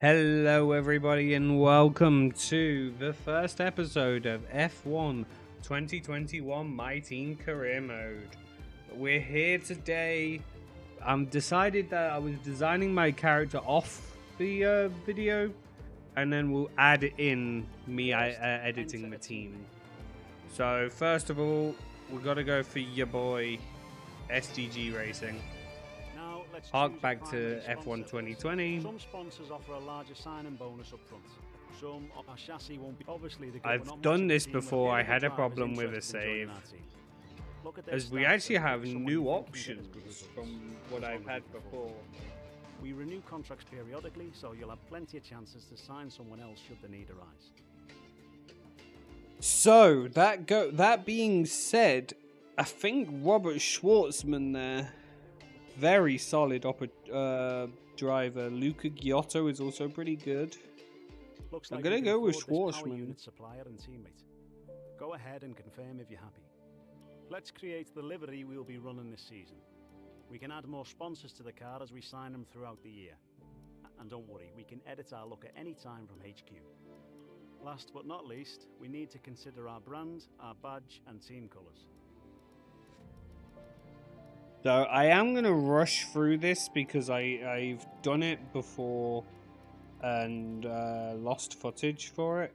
Hello, everybody, and welcome to the first episode of F1 2021 MyTeam Career Mode. We're here today. Decided that I was designing my character off the video, and then we'll add in me editing the team. So, first of all, we've got to go for your boy SDG Racing. Hark back to F1 2020. Some sponsors offer a larger sign-in bonus up front. Some our chassis won't be obviously. I've done this before. I had a problem with a save, as we actually have new options from what I've had before. We renew contracts periodically, so you'll have plenty of chances to sign someone else should the need arise. So that being said, I think Robert Schwartzman there. Very solid driver. Luca Giotto is also pretty good. Looks I'm going to go with Schwartzman. Supplier and teammate. Go ahead and confirm if you're happy. Let's create the livery we'll be running this season. We can add more sponsors to the car as we sign them throughout the year. And don't worry, we can edit our look at any time from HQ. Last but not least, we need to consider our brand, our badge and team colours. So I am going to rush through this because I've done it before and lost footage for it.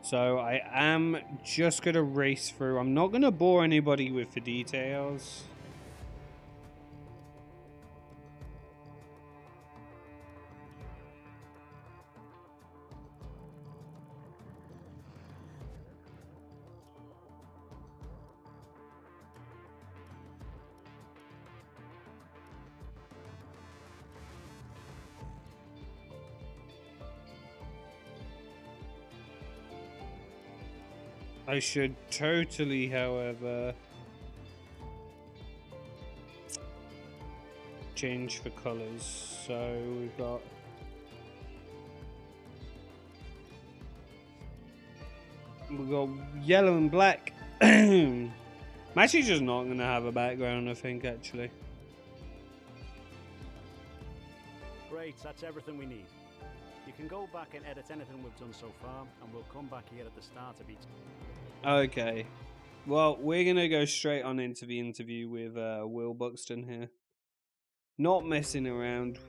So I am just going to race through. I'm not going to bore anybody with the details. I should totally, however, change the colors. So we've got yellow and black. I'm actually just not going to have a background, I think, actually. Great, that's everything we need. You can go back and edit anything we've done so far, and we'll come back here at the start of each. Okay. Well, we're going to go straight on into the interview with Will Buxton here. Not messing around.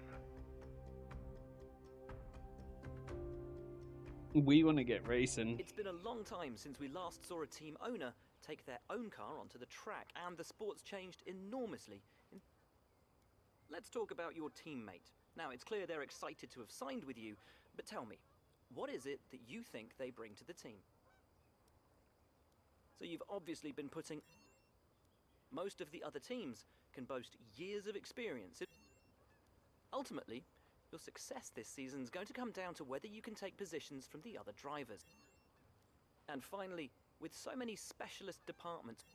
We want to get racing. It's been a long time since we last saw a team owner take their own car onto the track, and the sport's changed enormously. Let's talk about your teammate. Now, it's clear they're excited to have signed with you, but tell me, what is it that you think they bring to the team? So you've obviously been putting... Most of the other teams can boast years of experience. Ultimately, your success this season is going to come down to whether you can take positions from the other drivers. And finally, with so many specialist departments...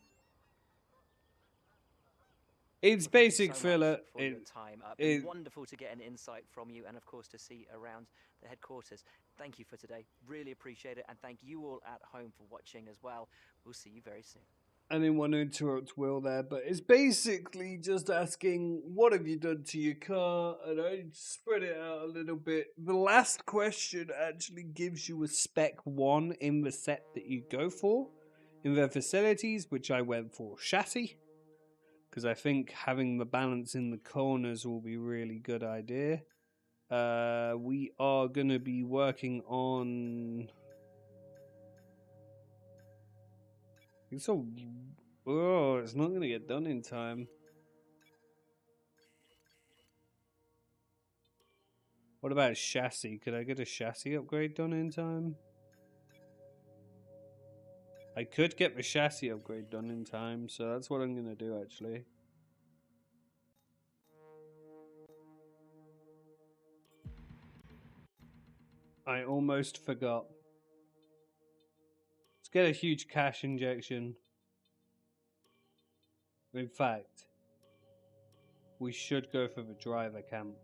It's basic filler. It's been wonderful to get an insight from you and, of course, to see around the headquarters. Thank you for today. Really appreciate it. And thank you all at home for watching as well. We'll see you very soon. I didn't want to interrupt Will there, but it's basically just asking, what have you done to your car? And I spread it out a little bit. The last question actually gives you a spec 1 in the set that you go for. In their facilities, which I went for chassis. Because I think having the balance in the corners will be a really good idea. We are going to be working on... it's not going to get done in time. What about chassis? Could I get a chassis upgrade done in time? I could get the chassis upgrade done in time, so that's what I'm going to do, actually. I almost forgot. Let's get a huge cash injection. In fact, we should go for the driver camp.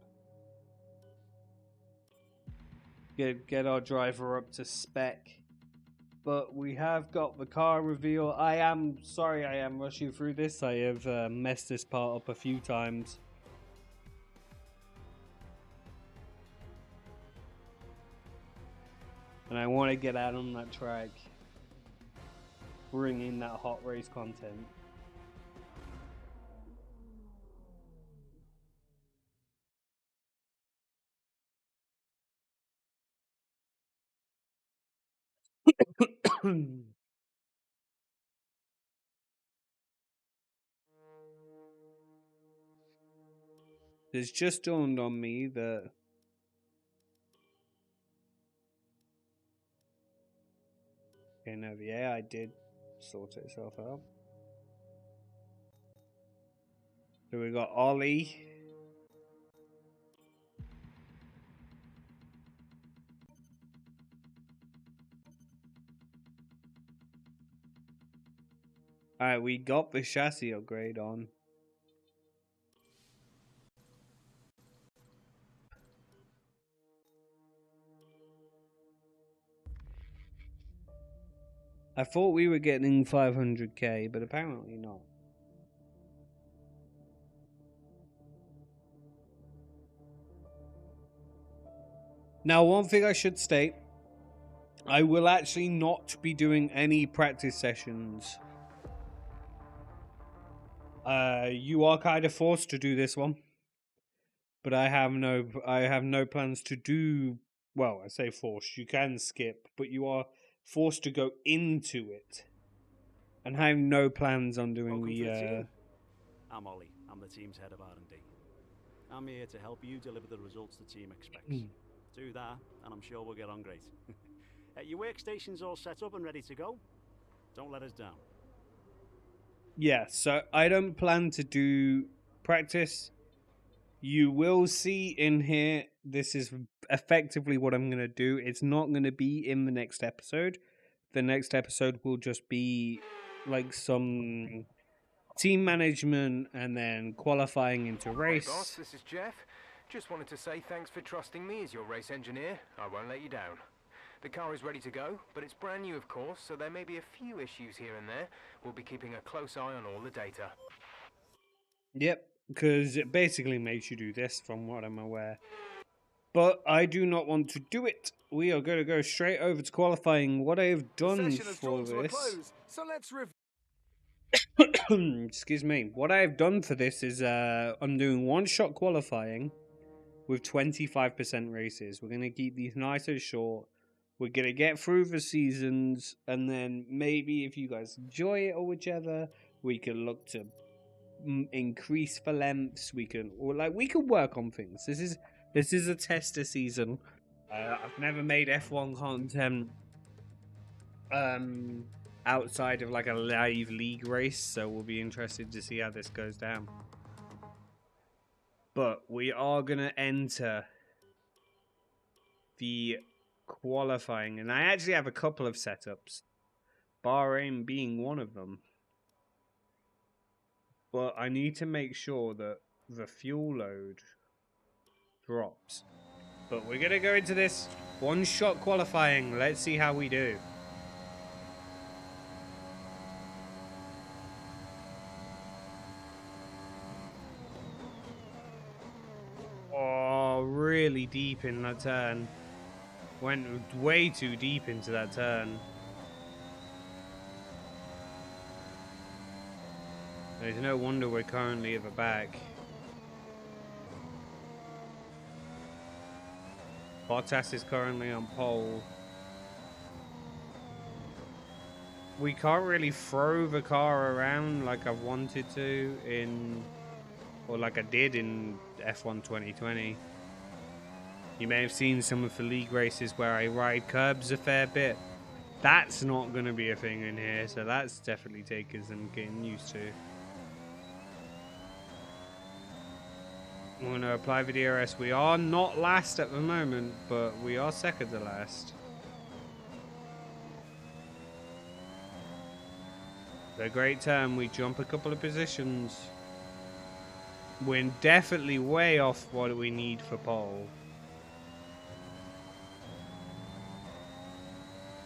Get our driver up to spec. But we have got the car reveal. I am sorry I am rushing through this. I have messed this part up a few times. And I want to get out on that track, bring in that hot race content. It's just dawned on me that okay, no, the AI did sort itself out. So we got Ollie. Alright, we got the chassis upgrade on. I thought we were getting 500k, but apparently not. Now, one thing I should state, I will actually not be doing any practice sessions. You are kind of forced to do this one, but I have no plans to do. Well, I say forced. You can skip, but you are forced to go into it. And I have no plans on doing Welcome to the the. team. I'm Ollie. I'm the team's head of R&D. I'm here to help you deliver the results the team expects. Do that, and I'm sure we'll get on great. Your workstation's all set up and ready to go. Don't let us down. Yeah, so I don't plan to do practice. You will see in here, this is effectively what I'm going to do. It's not going to be in the next episode. The next episode will just be like some team management and then qualifying into race. Hey boss, this is Jeff. Just wanted to say thanks for trusting me as your race engineer. I won't let you down. The car is ready to go, but it's brand new of course, so there may be a few issues here and there. We'll be keeping a close eye on all the data. Yep, because it basically makes you do this from what I'm aware. But I do not want to do it. We are going to go straight over to qualifying. What I have done for this... So let's Excuse me. What I have done for this is I'm doing one-shot qualifying with 25% races. We're going to keep these nice and short. We're going to get through the seasons, and then maybe if you guys enjoy it or whichever, we can look to increase the lengths. We can work on things. This is a tester season. I've never made F1 content outside of like a live league race, so we'll be interested to see how this goes down. But we are gonna enter the qualifying, and I actually have a couple of setups, Bahrain being one of them. But I need to make sure that the fuel load drops. But we're gonna go into this one-shot qualifying. Let's see how we do. Oh, really deep in that turn. Went way too deep into that turn. There's no wonder we're currently at the back. Bottas is currently on pole. We can't really throw the car around like I've wanted to or like I did in F1 2020. You may have seen some of the league races where I ride curbs a fair bit. That's not going to be a thing in here, so that's definitely taking some getting used to. I'm going to apply the DRS. We are not last at the moment, but we are second to last. A great turn. We jump a couple of positions. We're definitely way off what we need for pole.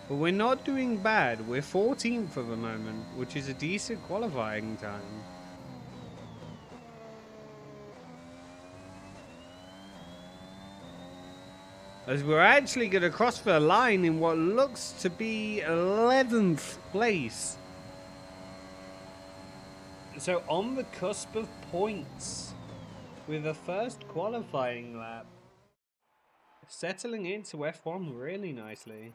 But we're not doing bad. We're 14th for the moment, which is a decent qualifying time. as we're actually going to cross the line in what looks to be 11th place. So on the cusp of points with the first qualifying lap. Settling into F1 really nicely.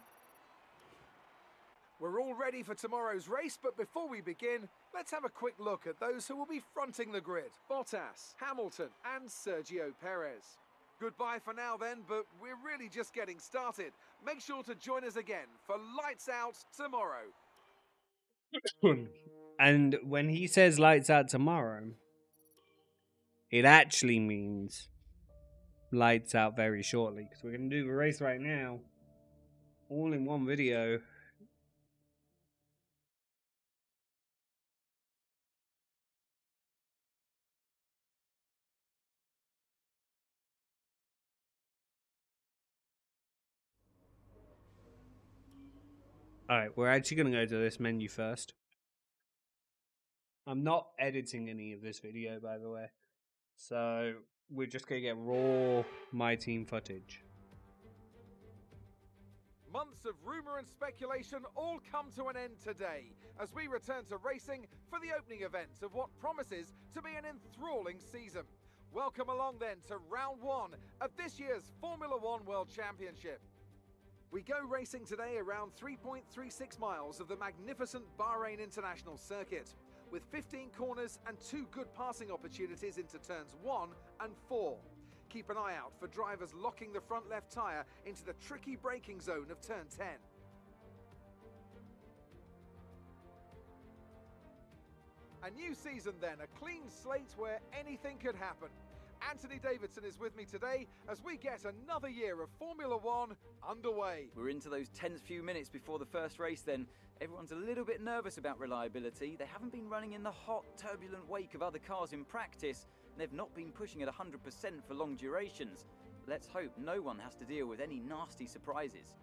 We're all ready for tomorrow's race, but before we begin, let's have a quick look at those who will be fronting the grid. Bottas, Hamilton and Sergio Perez. Goodbye for now then, but we're really just getting started. Make sure to join us again for Lights Out tomorrow. And when he says lights out tomorrow, it actually means lights out very shortly, because we're going to do the race right now, all in one video. Alright, we're actually going to go to this menu first. I'm not editing any of this video, by the way. So, we're just going to get raw MyTeam footage. Months of rumour and speculation all come to an end today as we return to racing for the opening event of what promises to be an enthralling season. Welcome along then to round one of this year's Formula One World Championship. We go racing today around 3.36 miles of the magnificent Bahrain International Circuit, with 15 corners and 2 good passing opportunities into turns 1 and 4. Keep an eye out for drivers locking the front left tyre into the tricky braking zone of turn 10. A new season then, a clean slate where anything could happen. Anthony Davidson is with me today as we get another year of Formula One underway. We're into those tense few minutes before the first race then. Everyone's a little bit nervous about reliability. They haven't been running in the hot, turbulent wake of other cars in practice. And they've not been pushing at 100% for long durations. Let's hope no one has to deal with any nasty surprises.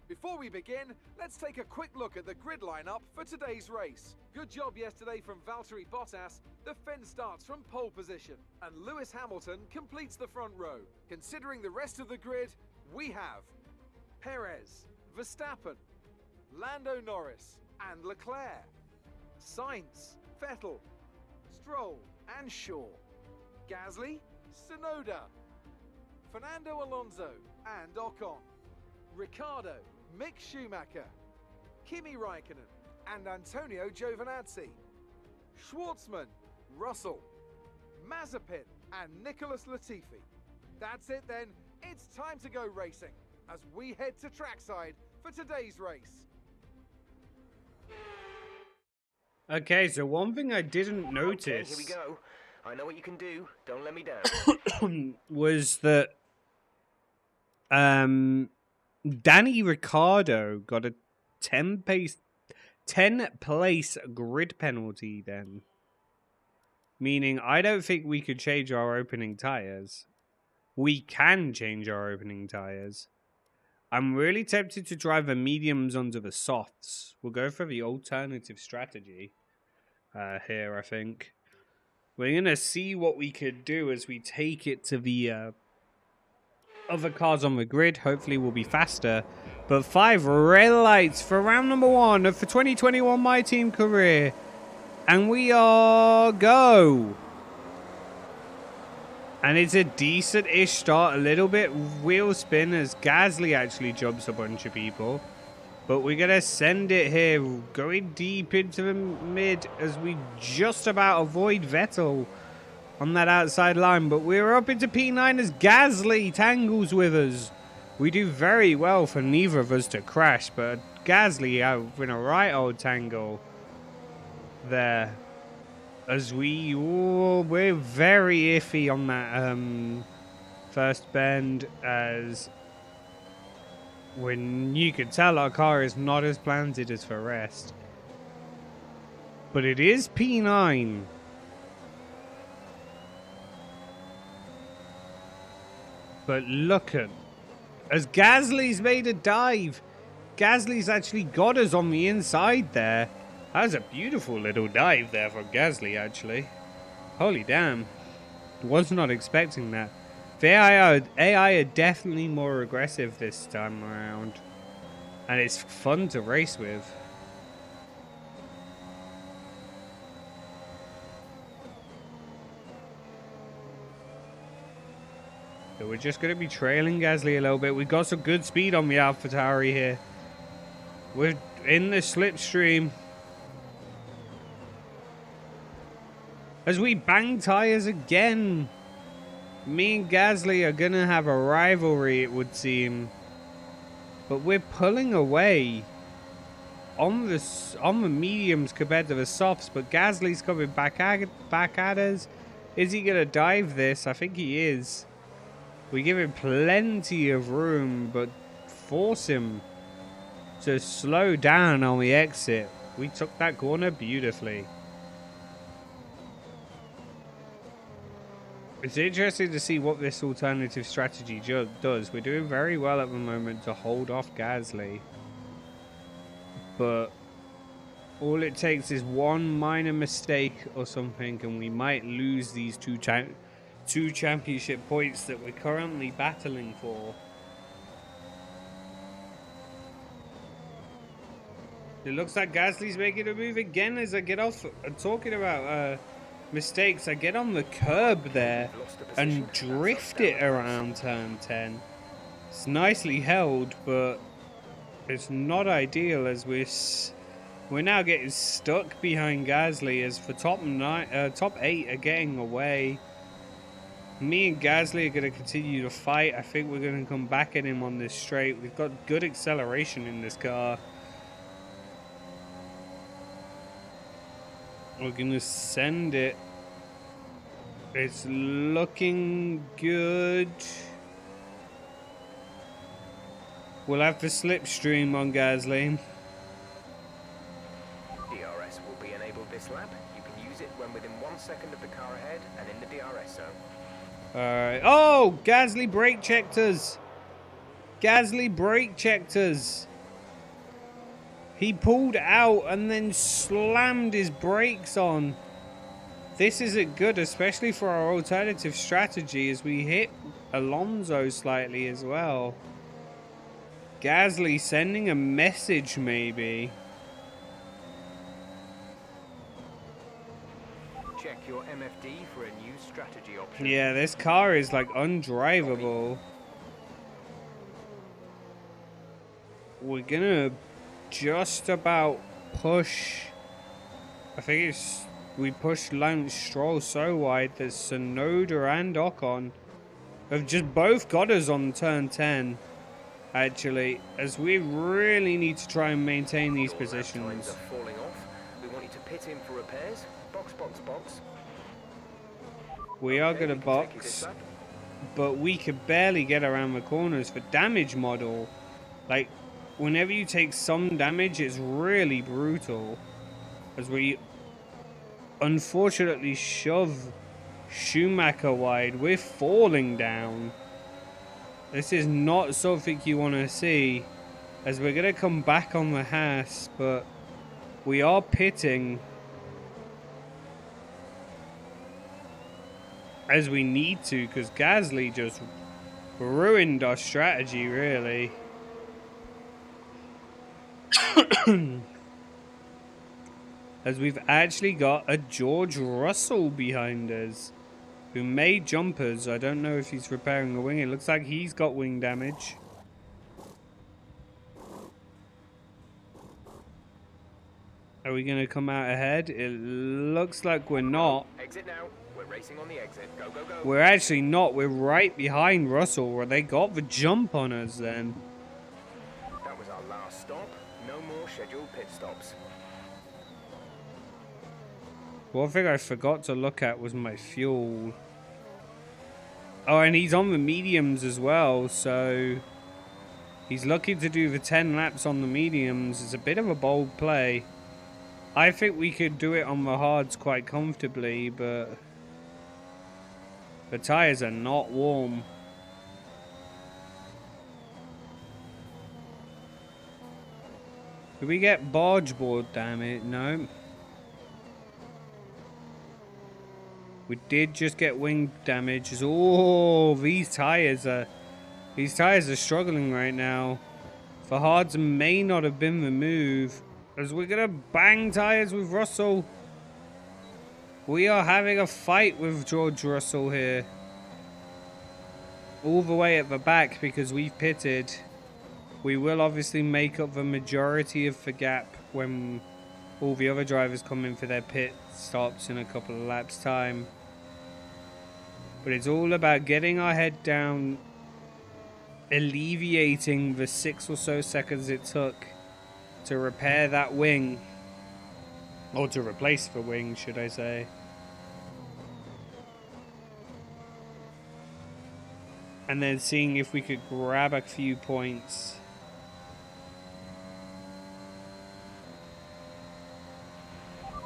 Before we begin, let's take a quick look at the grid lineup for today's race. Good job yesterday from Valtteri Bottas. The Finn starts from pole position, and Lewis Hamilton completes the front row. Considering the rest of the grid, we have Perez, Verstappen, Lando Norris and Leclerc, Sainz, Vettel, Stroll and Shaw, Gasly, Tsunoda, Fernando Alonso and Ocon, Ricciardo, Mick Schumacher, Kimi Raikkonen and Antonio Giovinazzi, Schwartzman, Russell, Mazepin and Nicholas Latifi. That's it then, it's time to go racing as we head to trackside for today's race. Okay, so one thing I didn't notice Okay, here we go. I know what you can do. Don't let me down. was that Danny Ricciardo got a 10 place grid penalty then. Meaning I don't think we could change our opening tyres. We can change our opening tyres. I'm really tempted to drive the mediums onto the softs. We'll go for the alternative strategy here, I think. We're going to see what we could do as we take it to the other cars on the grid. Hopefully we'll be faster. But 5 red lights for round number 1 of the 2021 MyTeam career. And we are go. And it's a decent-ish start, a little bit wheel spin as Gasly actually jumps a bunch of people. But we're going to send it here, going deep into the mid as we just about avoid Vettel on that outside line. But we're up into P9 as Gasly tangles with us. We do very well for neither of us to crash, but Gasly out in a right old tangle there. As we're very iffy on that first bend, as when you can tell our car is not as planted as the rest. But it is P9. But look at, as Gasly's made a dive. Gasly's actually got us on the inside there. That was a beautiful little dive there from Gasly, actually. Holy damn. Was not expecting that. The AI are definitely more aggressive this time around. And it's fun to race with. So we're just going to be trailing Gasly a little bit. We've got some good speed on the AlphaTauri here. We're in the slipstream. As we bang tires again. Me and Gasly are going to have a rivalry, it would seem. But we're pulling away on the mediums compared to the softs. But Gasly's coming back at us. Is he going to dive this? I think he is. We give him plenty of room, but force him to slow down on the exit. We took that corner beautifully. It's interesting to see what this alternative strategy does. We're doing very well at the moment to hold off Gasly. But all it takes is one minor mistake or something, and we might lose these two championship points that we're currently battling for. It looks like Gasly's making a move again as I get off. Talking about mistakes, I get on the curb there and drift it around turn 10. It's nicely held, but it's not ideal as we're now getting stuck behind Gasly as the top 8 are getting away. Me and Gasly are going to continue to fight. I think we're going to come back at him on this straight. We've got good acceleration in this car. We're going to send it. It's looking good. We'll have the slipstream on Gasly. DRS will be enabled this lap. You can use it when within 1 second of the car ahead and in the DRS zone. Alright. Oh! Gasly brake checked us. Gasly brake checked us. He pulled out and then slammed his brakes on. This isn't good, especially for our alternative strategy as we hit Alonso slightly as well. Gasly sending a message maybe. Check your MFD for a new strategy option. Yeah, this car is like undrivable. We're gonna just about push. I think we pushed Lance Stroll so wide that Tsunoda and Ocon have just both got us on turn 10. Actually, as we really need to try and maintain these Your lap times positions. are falling off. We want you to pit in for repairs. Box, box, box. We are Okay, gonna we can take you this box, lap. but we could barely get around the corners for damage model. Like, whenever you take some damage, it's really brutal. As we unfortunately shove Schumacher wide. We're falling down. This is not something you want to see. As we're going to come back on the Haas, but we are pitting as we need to, because Gasly just ruined our strategy, really. As we've actually got a George Russell behind us, who made jumpers. I don't know if he's repairing a wing. It looks like he's got wing damage. Are we going to come out ahead? It looks like we're not. Exit now. We're racing on the exit. Go, go, go. We're actually not. We're right behind Russell, where they got the jump on us then. That was our last stop. No more scheduled pit stops. One thing I forgot to look at was my fuel. Oh, and he's on the mediums as well, so he's looking to do the 10 laps on the mediums. It's a bit of a bold play. I think we could do it on the hards quite comfortably, but the tires are not warm. Did we get barge board, damn it? No. We did just get wing damage. Oh, these tires are struggling right now. Fahad's may not have been the move, as we're gonna bang tires with Russell. We are having a fight with George Russell here. All the way at the back because we've pitted. We will obviously make up the majority of the gap when all the other drivers come in for their pit stops in a couple of laps time. But it's all about getting our head down, alleviating the 6 or so seconds it took to repair that wing. Or to replace the wing, should I say. And then seeing if we could grab a few points.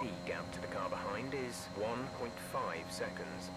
The gap to the car behind is 1.5 seconds.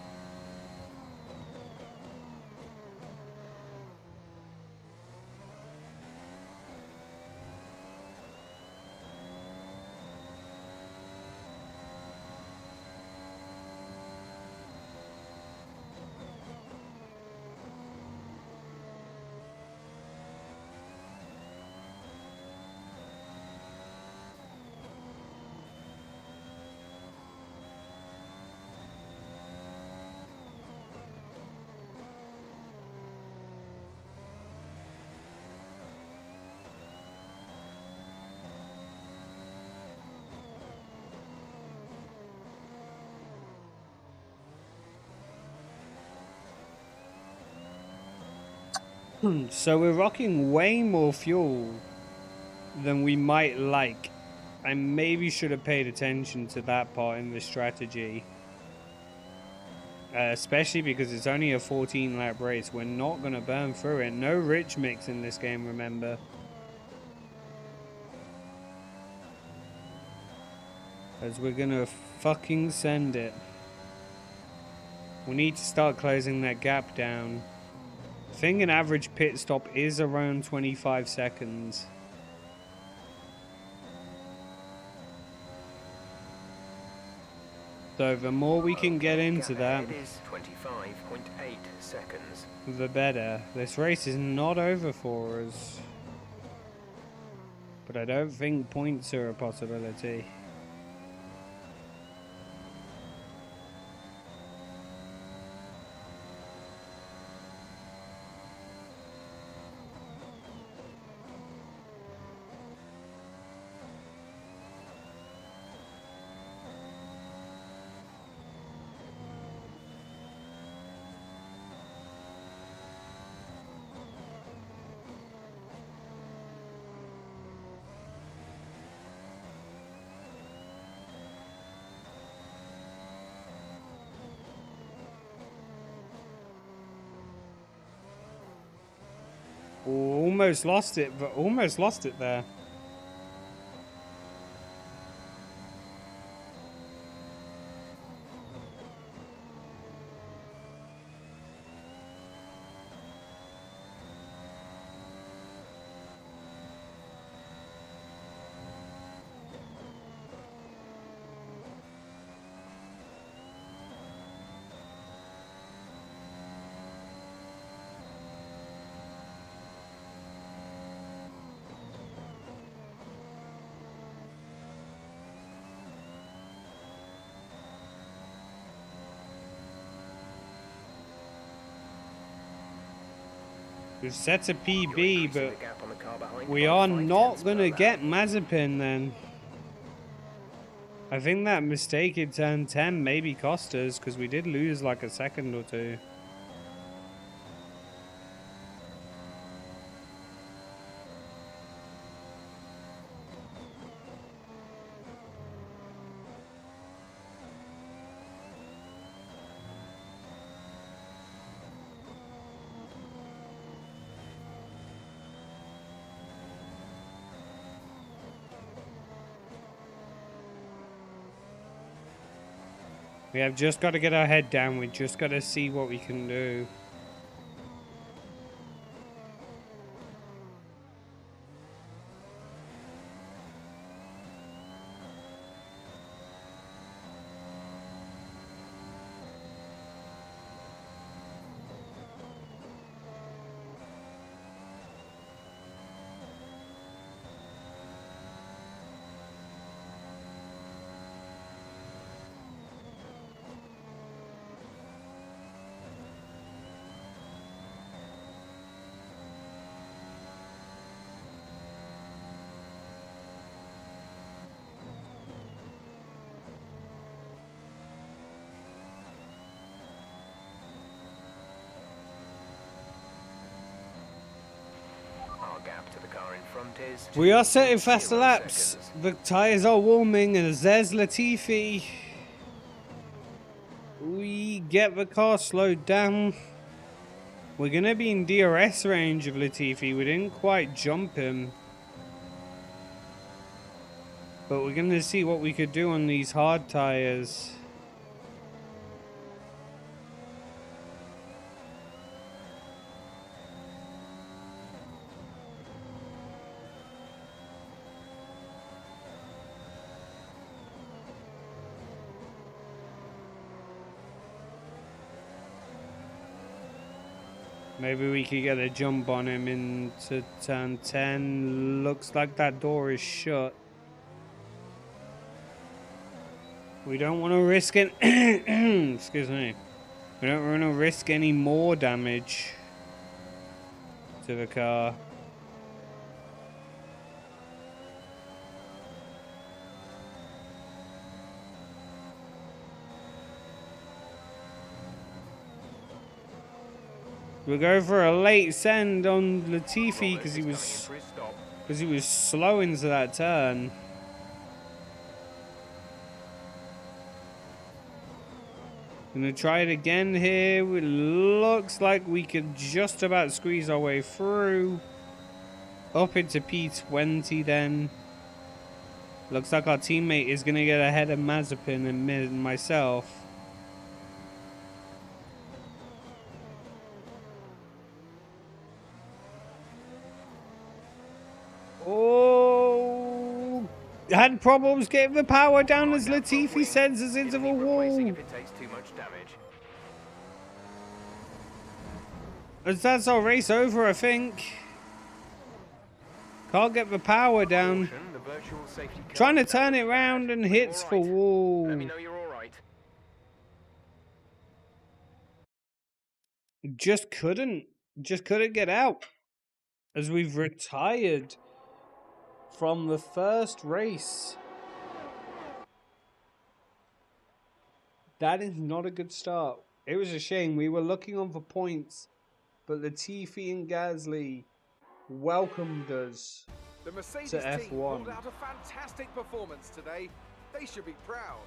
So we're rocking way more fuel than we might like. I maybe should have paid attention to that part in the strategy. Especially because it's only a 14 lap race. We're not going to burn through it. No rich mix in this game, remember. As we're going to fucking send it. We need to start closing that gap down. I think an average pit stop is around 25 seconds. So the more we can get into that, It is 25.8 seconds. the better. This race is not over for us. But I don't think points are a possibility. Almost lost it, but almost lost it there. We've set a PB, but we are not going to get Mazepin then. I think that mistake in turn 10 maybe cost us, because we did lose like a second or two. We have just got to get our head down. We just got to see what we can do. front is We are setting faster 0 laps. seconds. The tyres are warming and there's Latifi. We get the car slowed down. We're going to be in DRS range of Latifi. We didn't quite jump him. But we're going to see what we could do on these hard tyres. Maybe we could get a jump on him into turn 10. Looks like that door is shut. We don't want to risk it. Excuse me. We don't want to risk any more damage to the car. We'll go for a late send on Latifi because he was slow into that turn. Gonna try it again here. It looks like we could just about squeeze our way through. Up into P20 then. Looks like our teammate is gonna get ahead of Mazepin and myself. Oh, had problems getting the power down as Latifi sends us into the wall. If it takes too much damage. As that's our race over, I think. Can't get the power down. The virtual safety car Trying to turn it round and hits the wall. Let me know you're all right. Just couldn't get out. As we've retired from the first race. That is not a good start. It was a shame. We were looking on for points, but Latifi and Gasly welcomed us The Mercedes to team F1. pulled out a fantastic performance today. They should be proud.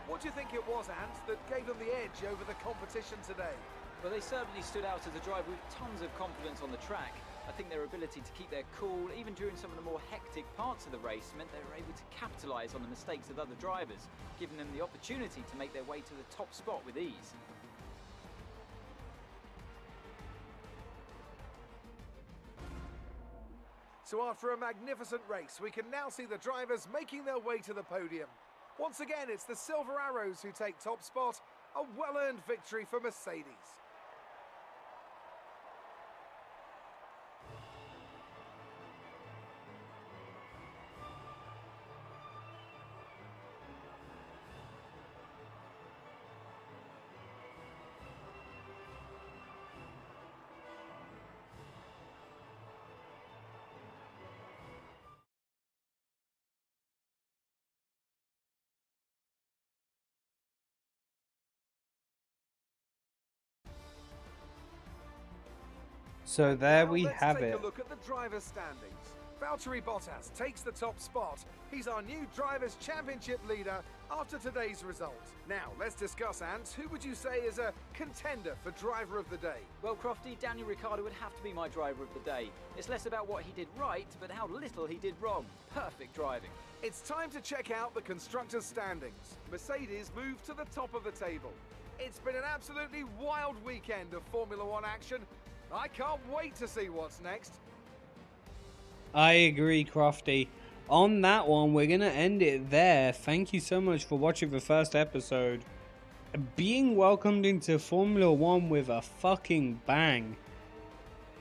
What do you think it was, Ant, that gave them the edge over the competition today? Well, they certainly stood out as a driver with tons of confidence on the track. I think their ability to keep their cool, even during some of the more hectic parts of the race, meant they were able to capitalise on the mistakes of other drivers, giving them the opportunity to make their way to the top spot with ease. So after a magnificent race, we can now see the drivers making their way to the podium. Once again, it's the Silver Arrows who take top spot, a well-earned victory for Mercedes. So there Now we let's have take it. a look at the drivers' standings. Valtteri Bottas takes the top spot. He's our new Drivers' Championship leader after today's result. Now, let's discuss, Ant. Who would you say is a contender for Driver of the Day? Well, Crofty, Daniel Ricciardo would have to be my driver of the day. It's less about what he did right, but how little he did wrong. Perfect driving. It's time to check out the Constructors' standings. Mercedes moved to the top of the table. It's been an absolutely wild weekend of Formula One action. I can't wait to see what's next. I agree, Crofty. On that one, we're going to end it there. Thank you so much for watching the first episode. Being welcomed into Formula One with a fucking bang.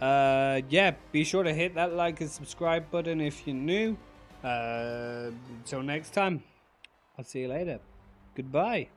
Yeah, be sure to hit that like and subscribe button if you're new. Until next time, I'll see you later. Goodbye.